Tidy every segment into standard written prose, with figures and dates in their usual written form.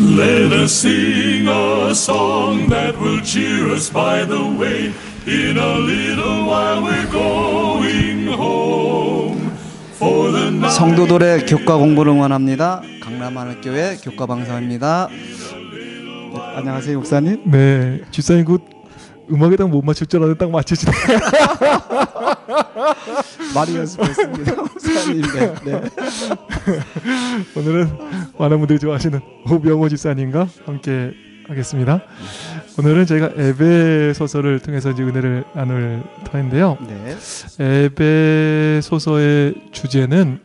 Let us sing a song that will cheer us by the way. In a little while we're going home. For the night. 성도들의 교과 공부를 응원합니다. 강남하늘교회 교과방송입니다. 안녕하세요, 목사님. 네, 집사님 그 음악에다 못 맞출 줄 알았는데 딱 맞추시네. 많이 연습했습니다, 목사님. 네. 오늘은 많은 분들이 좋아하시는 오병호 집사님과 함께 하겠습니다. 오늘은 저희가 에베소서를 통해서 이제 은혜를 나눌 터인데요. 네. 에베소서의 주제는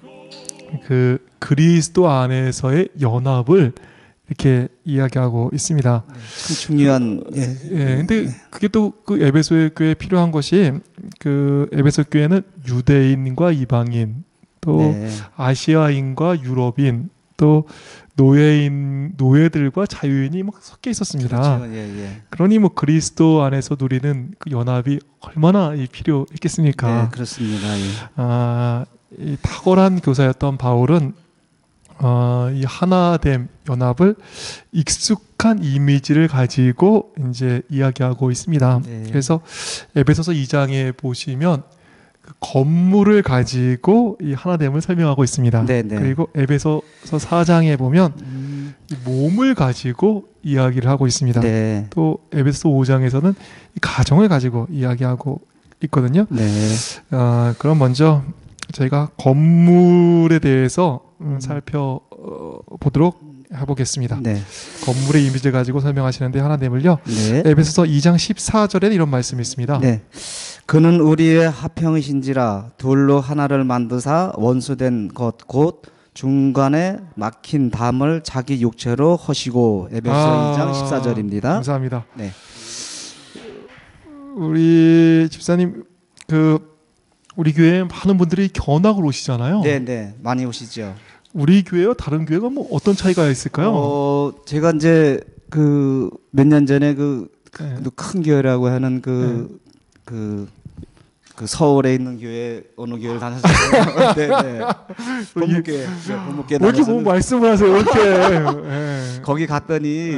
그 그리스도 안에서의 연합을 이렇게 이야기하고 있습니다. 참 중요한. 근데 그게 또 그 에베소 교회에 필요한 것이 그 에베소 교회는 유대인과 이방인, 또 아시아인과 유럽인, 또 노예들과 자유인이 막 섞여 있었습니다. 그렇죠. 그러니 뭐 그리스도 안에서 누리는 그 연합이 얼마나 필요했겠습니까? 네, 그렇습니다. 이 탁월한 교사였던 바울은 이 하나됨 연합을 익숙한 이미지를 가지고 이제 이야기하고 있습니다. 네. 그래서 에베소서 2장에 보시면 그 건물을 가지고 이 하나됨을 설명하고 있습니다. 네. 그리고 에베소서 4장에 보면 이 몸을 가지고 이야기를 하고 있습니다. 네. 또 에베소서 5장에서는 이 가정을 가지고 이야기하고 있거든요. 네. 그럼 먼저 저희가 건물에 대해서 살펴보도록 해보겠습니다. 네. 건물의 이미지를 가지고 설명하시는데 하나됨을요. 네. 에베소서 2장 14절에 이런 말씀이 있습니다. 네. 그는 우리의 합형이신지라 둘로 하나를 만드사 원수된 것 곧 중간에 막힌 담을 자기 육체로 허시고. 에베소 2장 14절입니다. 감사합니다. 네. 우리 집사님 우리 교회에 많은 분들이 견학을 오시잖아요. 네, 많이 오시죠. 우리 교회와 다른 교회가 뭐 어떤 차이가 있을까요? 제가 이제 그 몇 년 전에 큰 교회라고 하는 그 서울에 있는 교회 어느 교회를 다녔어요. 네. 본무교회 왜 이렇게 뭐 말씀을 하세요? 이렇게 거기 갔더니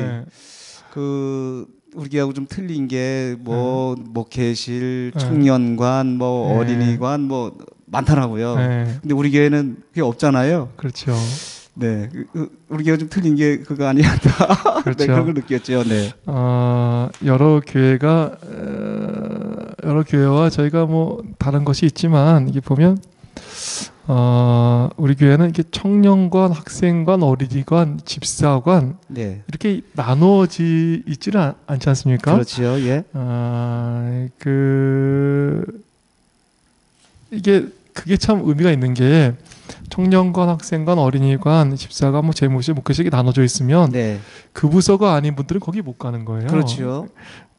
우리 교회하고 좀 틀린 게 목회실, 청년관, 어린이관 많더라고요. 근데 우리 교회는 그게 없잖아요. 그렇죠. 네, 우리 교회가 좀 틀린 게 그거 아니었다. 그렇죠. 네, 그런 걸 느꼈죠. 네. 여러 교회와 저희가 뭐 다른 것이 있지만 이게 보면 우리 교회는 이렇게 청년관, 학생관, 어린이관, 집사관 이렇게 나누어지 있지는 않지 않습니까? 그렇죠. 예. 그게 참 의미가 있는 게 청년관, 학생관, 어린이관, 집사관, 재무실, 목회실이 나눠져 있으면 그 부서가 아닌 분들은 거기 못 가는 거예요. 그렇죠.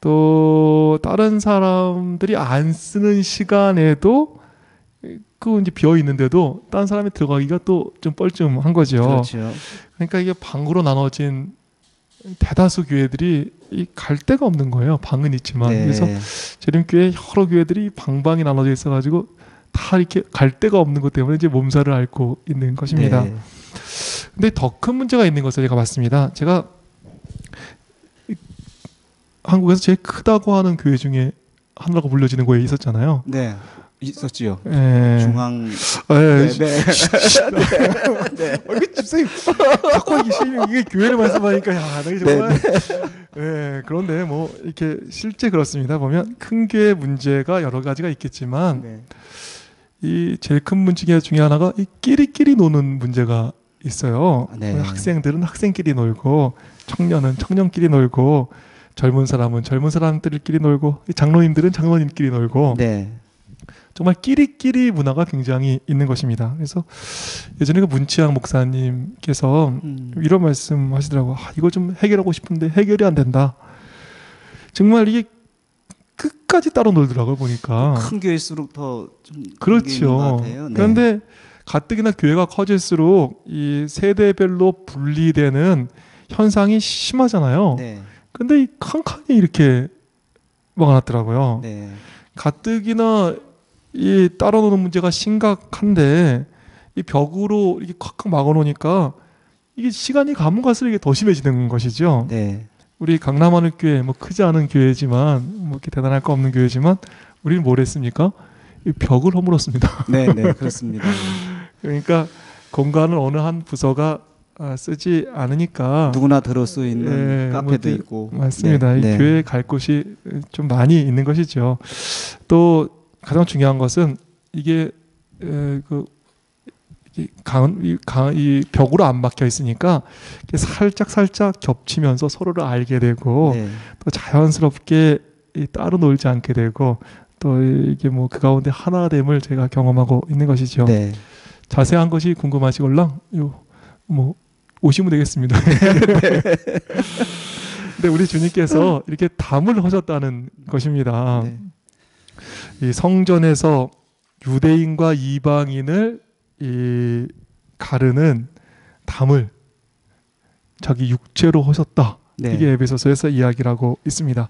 또 다른 사람들이 안 쓰는 시간에도 그 이제 비어 있는데도 다른 사람이 들어가기가 또 좀 뻘쭘한 거죠. 그렇죠. 그러니까 이게 방으로 나눠진 대다수 교회들이 갈 데가 없는 거예요. 방은 있지만. 그래서 재림교회 여러 교회들이 방방이 나눠져 있어가지고 다 이렇게 갈 데가 없는 것 때문에 이제 몸살을 앓고 있는 것입니다. 근데 더 큰 문제가 있는 것을 제가 봤습니다. 제가 한국에서 제일 크다고 하는 교회 중에 하나라고 불려지는 곳에 있었잖아요. 네. 있었지요. 중앙. 이게 집사님 자꾸 이게 교회를 말씀하니까 나 정말. 그런데 이렇게 실제 그렇습니다. 보면 큰 교회 문제가 여러 가지가 있겠지만 이 제일 큰 문제 중에 하나가 이 끼리끼리 노는 문제가 있어요. 학생들은 학생끼리 놀고 청년은 청년끼리 놀고 젊은 사람은 젊은 사람들끼리 놀고 장로님들은 장로님끼리 놀고 정말 끼리끼리 문화가 굉장히 있는 것입니다. 그래서 예전에 그 문치양 목사님께서 이런 말씀 하시더라고요. 이거 좀 해결하고 싶은데 해결이 안 된다. 정말 이게 끝까지 따로 놀더라고요. 보니까. 큰 교회일수록 더 좀 그렇죠. 그런데 가뜩이나 교회가 커질수록 이 세대별로 분리되는 현상이 심하잖아요. 근데 이 칸칸이 이렇게 막아놨더라고요. 가뜩이나 이 따로 노는 문제가 심각한데 이 벽으로 이렇게 콱콱 막아놓으니까 이게 시간이 가면 갈수록 이게 더 심해지는 것이죠. 네. 우리 강남하늘교회 뭐 크지 않은 교회지만 뭐 이렇게 대단할 거 없는 교회지만 우리는 뭘 했습니까? 이 벽을 허물었습니다. 네, 네, 그렇습니다. 그러니까 공간을 어느 한 부서가 쓰지 않으니까 누구나 들을 수 있는 네, 카페도 뭐, 있고. 맞습니다. 네, 이 네. 교회에 갈 곳이 좀 많이 있는 것이죠. 또 가장 중요한 것은 이게 이 벽으로 안 막혀 있으니까 이게 살짝 겹치면서 서로를 알게 되고 네. 또 자연스럽게 따로 놀지 않게 되고 또 이게 뭐 그 가운데 하나됨을 제가 경험하고 있는 것이죠. 네. 자세한 것이 궁금하시걸랑 뭐 오시면 되겠습니다. 근데 우리 주님께서 이렇게 담을 하셨다는 것입니다. 네. 이 성전에서 유대인과 이방인을 이 가르는 담을 자기 육체로 하셨다. 네. 이게 에베소서에서 이야기를 하고 있습니다.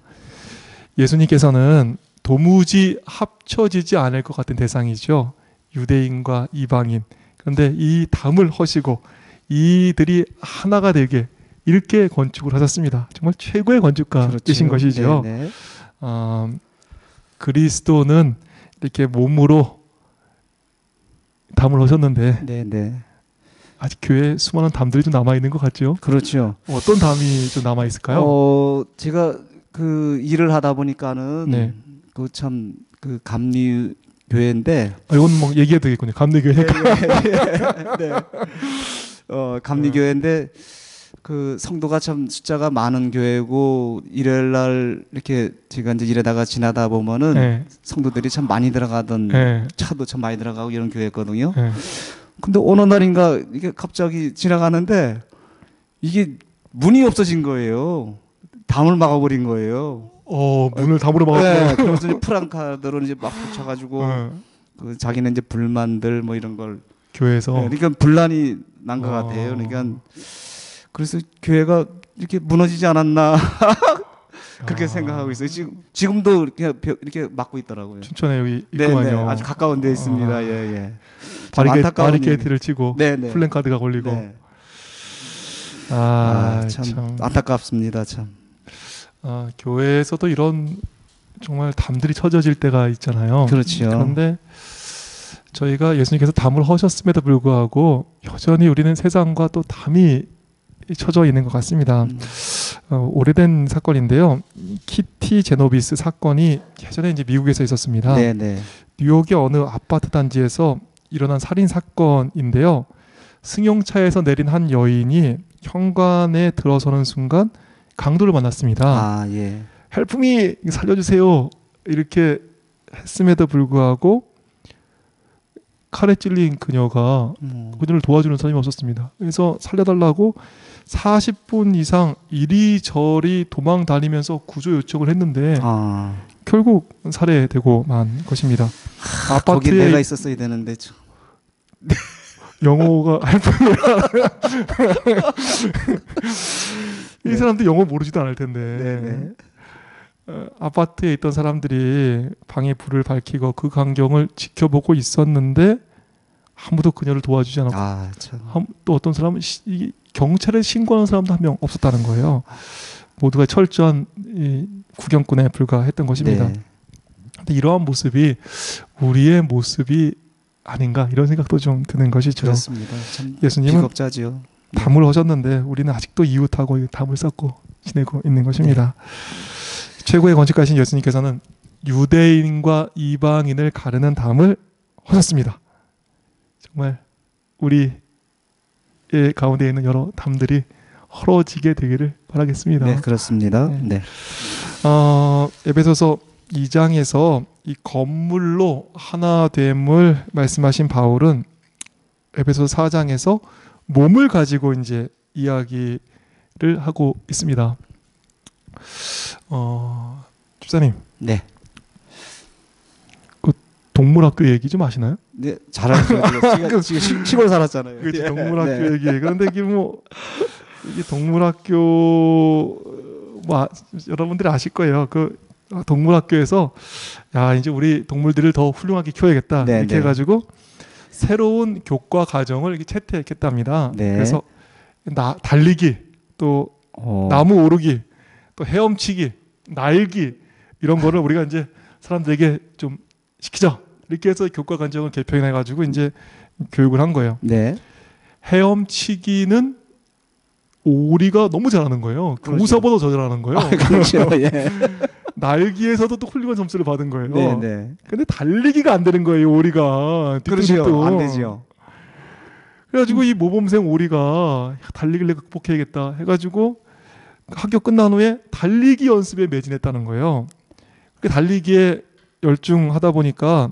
예수님께서는 도무지 합쳐지지 않을 것 같은 대상이죠. 유대인과 이방인. 그런데 이 담을 허시고 이들이 하나가 되게 이렇게 건축을 하셨습니다. 정말 최고의 건축가이신 그렇죠. 것이죠. 네, 네. 그리스도는 이렇게 몸으로 담을 하셨는데 네, 네. 아직 교회에 수많은 담들이 좀 남아 있는 것 같죠. 그렇죠. 어떤 담이 좀 남아 있을까요? 제가 그 일을 하다 보니까는 네. 그 참 그 감리 교회인데 이건 뭐 얘기해도 되겠군요. 감리교회. 네. 감리 교회인데 그 성도가 참 숫자가 많은 교회고 일요일 날 이렇게 제가 이제 일하다가 지나다 보면은 네. 성도들이 참 많이 들어가던 네. 차도 참 많이 들어가고 이런 교회였거든요. 네. 근데 어느 날인가 이게 갑자기 지나가는데 이게 문이 없어진 거예요. 담을 막아버린 거예요. 문을 담으로 막았고. 네, 그래서 이제 프랑카드로 이제 막 붙여가지고 그 자기는 이제 불만들 뭐 이런 걸 교회에서. 네, 그러니까 분란이 난 것 같아요. 그러니까 그래서 교회가 이렇게 무너지지 않았나 그렇게 생각하고 있어요. 지금도 이렇게 막고 있더라고요. 춘천에 여기 네, 있구만요. 네, 아주 가까운 데 있습니다. 예, 예. 바리케이트를 치고 네, 네. 플랜카드가 걸리고. 네. 참 안타깝습니다. 참. 교회에서도 이런 정말 담들이 쳐져질 때가 있잖아요. 그렇죠. 그런데 저희가 예수님께서 담을 허셨음에도 불구하고 여전히 우리는 세상과 또 담이 쳐져 있는 것 같습니다. 오래된 사건인데요. 키티 제노비스 사건이 예전에 이제 미국에서 있었습니다. 네, 네. 뉴욕의 어느 아파트 단지에서 일어난 살인 사건인데요. 승용차에서 내린 한 여인이 현관에 들어서는 순간 강도를 만났습니다. 예. Help me! 살려주세요! 이렇게 했음에도 불구하고 칼에 찔린 그녀가 그녀를 도와주는 사람이 없었습니다. 그래서 살려달라고 40분 이상 이리저리 도망 다니면서 구조 요청을 했는데 결국 살해되고 만 것입니다. 거기 아파트에 내가 있었어야 되는데 참. 영어가 이 사람도 영어 모르지도 않을 텐데. 네네. 아파트에 있던 사람들이 방에 불을 밝히고 그 광경을 지켜보고 있었는데 아무도 그녀를 도와주지 않았고 참. 또 어떤 사람은 경찰에 신고하는 사람도 한 명 없었다는 거예요. 모두가 철저한 구경꾼에 불과했던 것입니다. 네. 근데 이러한 모습이 우리의 모습이 아닌가 이런 생각도 좀 드는 것이죠. 그렇습니다. 참 예수님은 비겁자죠. 담을 하셨는데 우리는 아직도 이웃하고 담을 쌓고 지내고 있는 것입니다. 최고의 건축가이신 예수님께서는 유대인과 이방인을 가르는 담을 하셨습니다. 정말 우리의 가운데 있는 여러 담들이 헐어지게 되기를 바라겠습니다. 네, 그렇습니다. 네. 네. 에베소서 2장에서 이 건물로 하나됨을 말씀하신 바울은 에베소서 4장에서 몸을 가지고 이제 이야기를 하고 있습니다. 집사님. 네. 그 동물학교 얘기 좀 아시나요? 네, 잘 알죠. 지금 시골 살았잖아요. 그렇죠. 동물학교 네. 얘기. 그런데 이게 동물학교 여러분들이 아실 거예요. 그 동물학교에서 이제 우리 동물들을 더 훌륭하게 키워야겠다. 이렇게 해가지고 새로운 교과 과정을 이렇게 채택했답니다. 네. 그래서 달리기, 또 나무 오르기, 또 헤엄치기, 날기 이런 거를 우리가 이제 사람들에게 좀 시키자 이렇게 해서 교과 과정을 개편해 가지고 이제 교육을 한 거예요. 네. 헤엄치기는 오리가 너무 잘하는 거예요. 그렇죠. 교사보다 더 잘하는 거예요. 그렇죠. 예. 날기에서도 또 훌륭한 점수를 받은 거예요. 네, 네. 근데 달리기가 안 되는 거예요, 오리가. 그렇죠. 안 되죠. 그래가지고 이 모범생 오리가 달리기를 극복해야겠다 해가지고 학교 끝난 후에 달리기 연습에 매진했다는 거예요. 그 달리기에 열중하다 보니까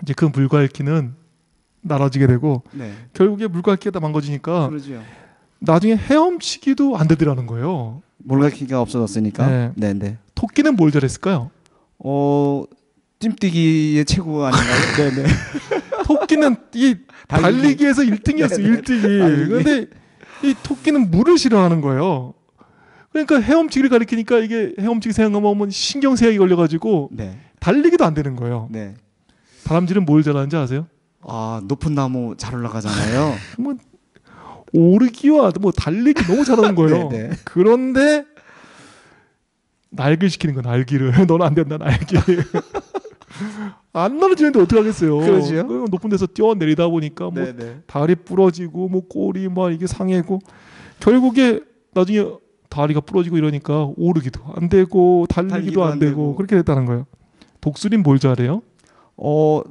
이제 그 물갈퀴는 날아지게 되고 네. 결국에 물갈퀴가 다 망가지니까 그렇죠. 나중에 헤엄치기도 안 되더라는 거예요. 물갈퀴가 없어졌으니까. 네. 네, 네. 토끼는 뭘 잘했을까요? 찜뛰기의 최고 아닌가요? 네, 네. 토끼는 이 달리기에서 1등이었어요. 1등이. 근데 이 토끼는 물을 싫어하는 거예요. 그러니까 헤엄치기를 가리키니까 이게 헤엄치기 생각하면 신경쇠약이 걸려가지고 네. 달리기도 안 되는 거예요. 네. 다람쥐는 뭘 잘하는지 아세요? 높은 나무 잘 올라가잖아요. 뭐 오르기와 뭐 달리기 너무 잘하는 거예요. 네, 네. 그런데 날기를 시키는 거 날기를 너는 안 된다 날기. 안 날아지는데 어떻게 하겠어요? 그러지요. 높은 데서 뛰어내리다 보니까 뭐 네, 네. 다리 부러지고 뭐 꼬리 막 이게 상해고 결국에 나중에 다리가 부러지고 이러니까 오르기도 안 되고 달리기도 안 되고 그렇게 됐다는 거예요. 독수리는 뭘 잘해요?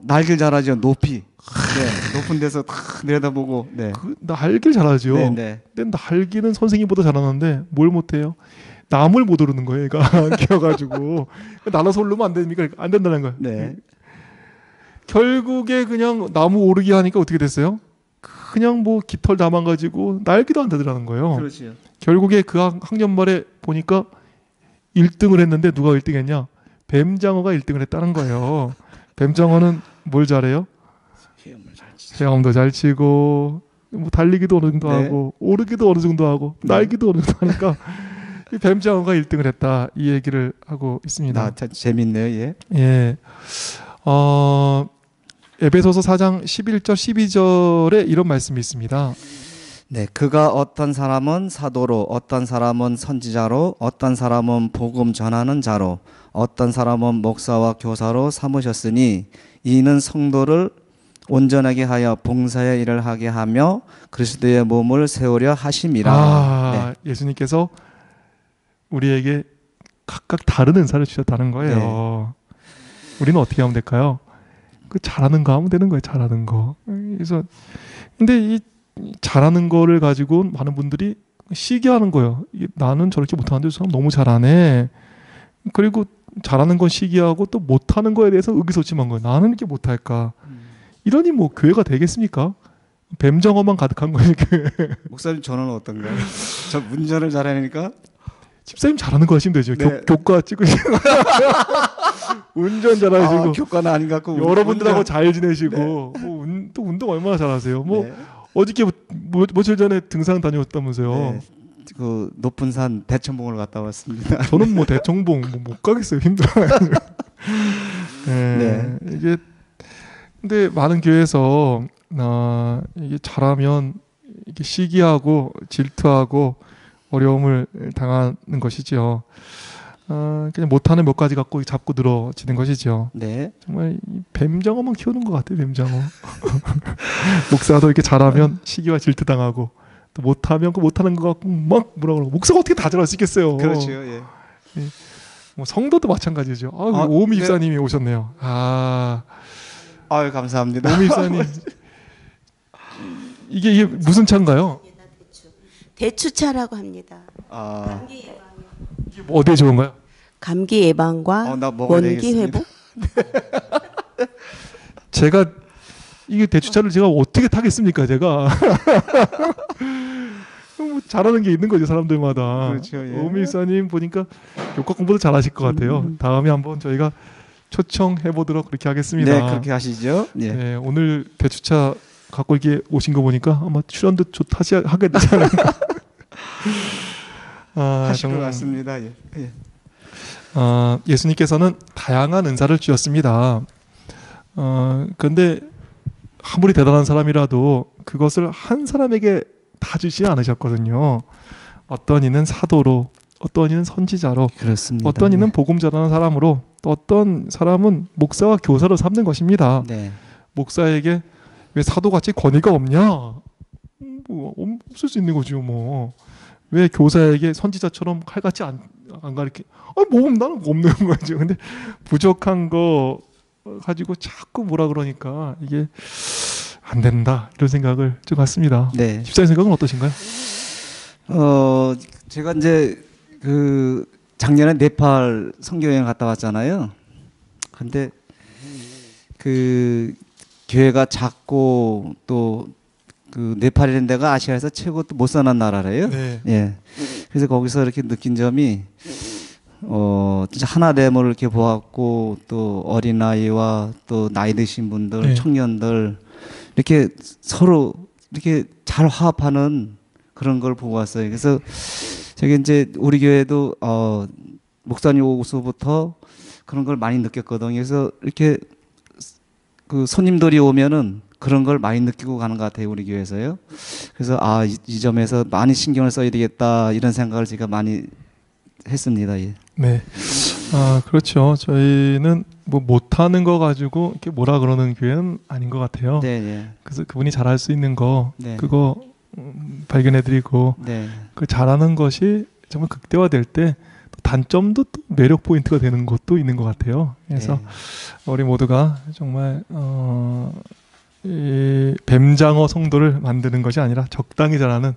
날길 잘하죠. 높이. 네. 높은 데서 탁 내려다보고. 네. 그 날기를 잘하죠. 네, 네. 근데 날기는 선생님보다 잘하는데 뭘 못해요? 나무를 못 오르는 거예요. 얘가 끼어가지고 날아서 오르면 안 됩니까? 안 된다는 거예요. 네. 결국에 그냥 나무 오르기 하니까 어떻게 됐어요? 그냥 뭐 깃털 다 망가지고 날기도 안 되더라는 거예요. 그렇죠. 결국에 그 학년 말에 보니까 1등을 했는데 누가 1등 했냐? 뱀장어가 1등을 했다는 거예요. 뱀장어는 뭘 잘해요? 헤엄도 잘 치고 뭐 달리기도 어느 정도 네. 하고 오르기도 어느 정도 하고 날기도 어느 정도 하니까 이 뱀장어가 1등을 했다 이 얘기를 하고 있습니다. 참 재밌네요. 예. 예. 에베소서 4장 11절 12절에 이런 말씀이 있습니다. 네, 그가 어떤 사람은 사도로, 어떤 사람은 선지자로, 어떤 사람은 복음 전하는 자로, 어떤 사람은 목사와 교사로 삼으셨으니 이는 성도를 온전하게 하여 봉사의 일을 하게 하며 그리스도의 몸을 세우려 하심이라. 네. 예수님께서 우리에게 각각 다른 은사를 주셨다는 거예요. 네. 우리는 어떻게 하면 될까요? 그 잘하는 거 하면 되는 거예요. 잘하는 거. 그래서 근데 이 잘하는 거를 가지고 많은 분들이 시기하는 거예요. 나는 저렇게 못하는데 저 사람 너무 잘하네. 그리고 잘하는 건 시기하고 또 못하는 거에 대해서 의기소침한 거예요. 나는 이렇게 못할까? 이러니 뭐 교회가 되겠습니까? 뱀장어만 가득한 거예요. 목사님 저는 어떤가요? 저 운전을 잘하니까 집사님 잘하는 거 하시면 되죠. 네. 교과 찍으시고 운전 잘하시고 교과는 아닌 것 같고 여러분들하고 운전. 잘 지내시고 네. 뭐 또 운동 얼마나 잘하세요. 뭐 네. 어저께 며칠 전에 등산 다녀왔다면서요. 네. 그 높은 산 대천봉을 갔다 왔습니다. 저는 뭐 대청봉 못 가겠어요. 힘들어요. 네. 이게 근데 많은 교회에서 이게 잘하면 이게 시기하고 질투하고 어려움을 당하는 것이죠. 그냥 못하는 몇 가지 갖고 잡고 늘어지는 것이죠. 네. 정말 이 뱀장어만 키우는 것 같아요. 뱀장어. 목사도 이렇게 잘하면 시기와 질투 당하고 또 못하면 그 못하는 거 갖고 막 뭐라 그러고 목사가 어떻게 다 잘할 수 있겠어요. 그렇죠. 예. 뭐 성도도 마찬가지죠. 오미 집사님이 오셨네요. 아유 감사합니다. 오미 집사님 이게 무슨 차인가요? 대추차라고 합니다. 이게 뭐 어디에 좋은가요? 감기 예방과 나 먹어야 원기 되겠습니다. 회복. 제가 이게 대추차를 제가 어떻게 타겠습니까? 제가 뭐 잘하는 게 있는 거죠 사람들마다. 그렇죠, 예. 오미사님 보니까 교과 공부도 잘하실 것 같아요. 다음에 한번 저희가 초청해 보도록 그렇게 하겠습니다. 네, 그렇게 하시죠. 예. 네, 오늘 대추차 갖고 이렇게 오신 거 보니까 아마 출연도 하게 되지 않을까. 하실 것 같습니다. 예. 예. 예수님께서는 다양한 은사를 주셨습니다. 그런데 아무리 대단한 사람이라도 그것을 한 사람에게 다 주지 않으셨거든요. 어떤 이는 사도로, 어떤 이는 선지자로, 그렇습니다. 어떤 이는 복음 전하는 사람으로, 또 어떤 사람은 목사와 교사로 삼는 것입니다. 네. 목사에게 왜 사도같이 권위가 없냐? 뭐 없을 수 있는 거죠. 뭐 왜 교사에게 선지자처럼 칼같이 안 가르치? 뭐 나는 없는 거죠. 근데 부족한 거 가지고 자꾸 뭐라 그러니까 이게 안 된다 이런 생각을 좀 갖습니다. 네. 집사님 생각은 어떠신가요? 제가 이제 그 작년에 네팔 선교여행 갔다 왔잖아요. 근데 그 교회가 작고 또 그 네팔이라는 데가 아시아에서 최고 또 못 사는 나라래요. 네. 예. 그래서 거기서 이렇게 느낀 점이 진짜 하나됨을 이렇게 보았고 또 어린아이와 또 나이 드신 분들, 네. 청년들 이렇게 서로 이렇게 잘 화합하는 그런 걸 보고 왔어요. 그래서 저기 이제 우리 교회도 목사님 오고서부터 그런 걸 많이 느꼈거든요. 그래서 이렇게 그 손님들이 오면은 그런 걸 많이 느끼고 가는 것 같아요, 우리 교회에서요. 그래서 이 점에서 많이 신경을 써야 되겠다 이런 생각을 제가 많이 했습니다. 예. 네. 그렇죠. 저희는 뭐 못하는 거 가지고 이렇게 뭐라 그러는 교회는 아닌 것 같아요. 네, 예. 그래서 그분이 잘할 수 있는 거 네. 그거 발견해드리고 네. 그 잘하는 것이 정말 극대화될 때 단점도 또 매력 포인트가 되는 것도 있는 것 같아요. 그래서 네. 우리 모두가 정말 이 뱀장어 성도를 만드는 것이 아니라 적당히 잘하는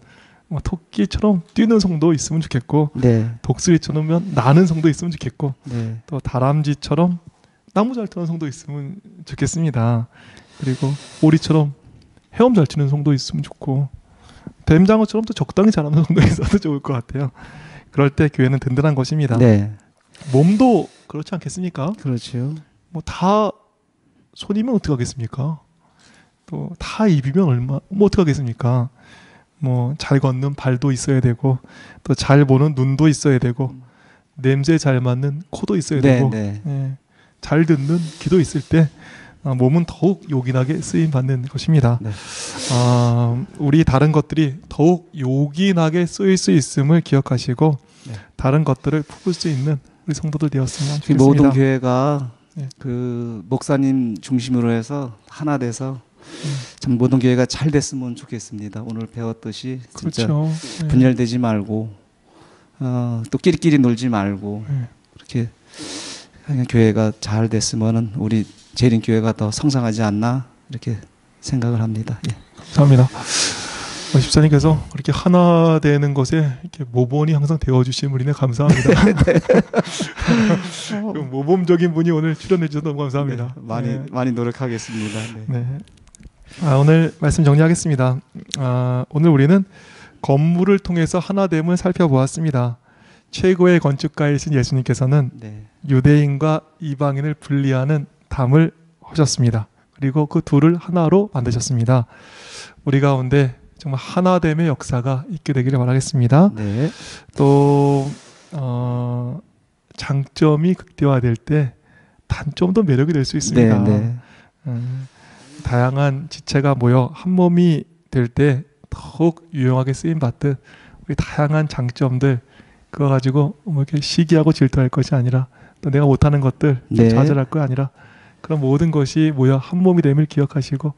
뭐 토끼처럼 뛰는 성도 있으면 좋겠고 네. 독수리처럼 나는 성도 있으면 좋겠고 네. 또 다람쥐처럼 나무 잘 타는 성도 있으면 좋겠습니다. 그리고 오리처럼 헤엄 잘 치는 성도 있으면 좋고 뱀장어처럼 또 적당히 잘하는 성도 있어도 좋을 것 같아요. 그럴 때 교회는 든든한 것입니다. 네. 몸도 그렇지 않겠습니까? 그렇죠. 뭐 다 손이면 어떻게 하겠습니까? 또 다 입이면 뭐 어떻게 하겠습니까? 뭐 잘 걷는 발도 있어야 되고 또 잘 보는 눈도 있어야 되고 냄새 잘 맡는 코도 있어야 네, 되고 네. 예, 잘 듣는 귀도 있을 때 몸은 더욱 요긴하게 쓰임 받는 것입니다. 네. 우리 다른 것들이 더욱 요긴하게 쓰일 수 있음을 기억하시고 네. 다른 것들을 품을 수 있는 우리 성도들 되었으면 그 좋겠습니다. 모든 교회가 네. 그 목사님 중심으로 해서 하나 돼서 참 모든 교회가 잘 됐으면 좋겠습니다. 오늘 배웠듯이 진짜 그렇죠. 예. 분열되지 말고 또 끼리끼리 놀지 말고 예. 그렇게 그냥 교회가 잘 됐으면은 우리 재림 교회가 더 성장하지 않나 이렇게 생각을 합니다. 예. 감사합니다. 집사님께서 그렇게 하나 되는 것에 이렇게 모범이 항상 되어주신 분이네 감사합니다. 그 모범적인 분이 오늘 출연해 주셔서 너무 감사합니다. 네, 많이 노력하겠습니다. 네. 네. 오늘 말씀 정리하겠습니다. 오늘 우리는 건물을 통해서 하나됨을 살펴보았습니다. 최고의 건축가이신 예수님께서는 네. 유대인과 이방인을 분리하는 담을 하셨습니다. 그리고 그 둘을 하나로 만드셨습니다. 우리 가운데 정말 하나됨의 역사가 있게 되기를 바라겠습니다. 네. 또 장점이 극대화될 때 단점도 매력이 될 수 있습니다. 네. 다양한 지체가 모여 한 몸이 될 때 더욱 유용하게 쓰임 받듯 우리 다양한 장점들 그거 가지고 뭐 이렇게 시기하고 질투할 것이 아니라 또 내가 못하는 것들 네. 좌절할 거 아니라 그런 모든 것이 모여 한 몸이 됨을 기억하시고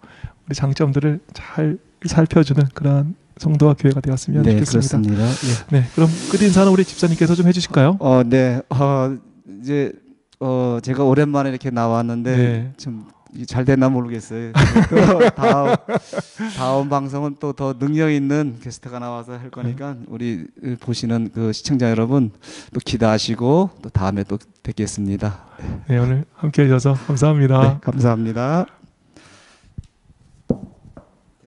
우리 장점들을 잘 살펴주는 그러한 성도와 교회가 되었으면 네, 좋겠습니다. 그렇습니다. 예. 네, 그럼 끝 인사는 우리 집사님께서 좀 해주실까요? 네. 이제 제가 오랜만에 이렇게 나왔는데 네. 좀 잘 됐나 모르겠어요. 다음 방송은 또 더 능력 있는 게스트가 나와서 할 거니까 우리 보시는 그 시청자 여러분 또 기대하시고 또 다음에 또 뵙겠습니다. 네, 오늘 함께 해주셔서 감사합니다. 네, 감사합니다.